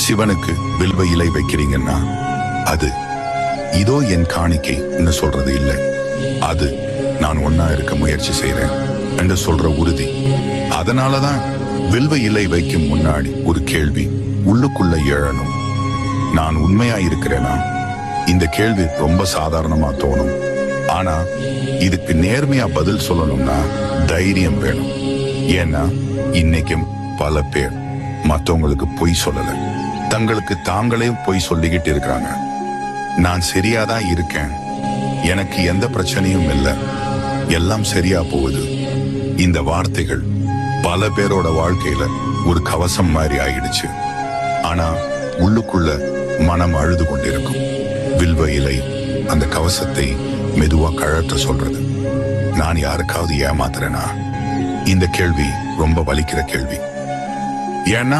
சிவனுக்கு வில்வ இலை வைக்கிறீங்கன்னா அது இதோ என் காணிக்கைன்னு சொல்றது இல்லை. அது நான் ஒன்னா இருக்க முயற்சி செய்றேன் என்று சொல்ற உறுதி. அதனாலதான் வில்வ இலை வைக்கும் முன்னாடி ஒரு கேள்வி உள்ளுக்குள்ள எழணும். நான் உண்மையா இருக்கிறேனா? இந்த கேள்வி ரொம்ப சாதாரணமா தோணும். ஆனா இதுக்கு நேர்மையா பதில் சொல்லணும்னா தைரியம் வேணும். ஏன்னா இன்னைக்கும் பல பேர் மத்தவங்களுக்கு பொய் சொல்லல, தங்களுக்கு தாங்களே பொய் சொல்லிக்கிட்டு இருக்கிறாங்க. நான் சரியாதான் இருக்கேன், எனக்கு எந்த பிரச்சனையும் இல்லை, எல்லாம் சரியா போகுது. இந்த வார்த்தைகள் பல பேரோட வாழ்க்கையில ஒரு கவசம் மாதிரி ஆயிடுச்சு. ஆனா உள்ளுக்குள்ள மனம் அழுது கொண்டிருக்கும். வில்வ இலை அந்த கவசத்தை மெதுவா கழற்ற சொல்றது. நான் யாருக்காவது ஏமாத்துறேனா? இந்த கேள்வி ரொம்ப வலிக்கிற கேள்வி. ஏன்னா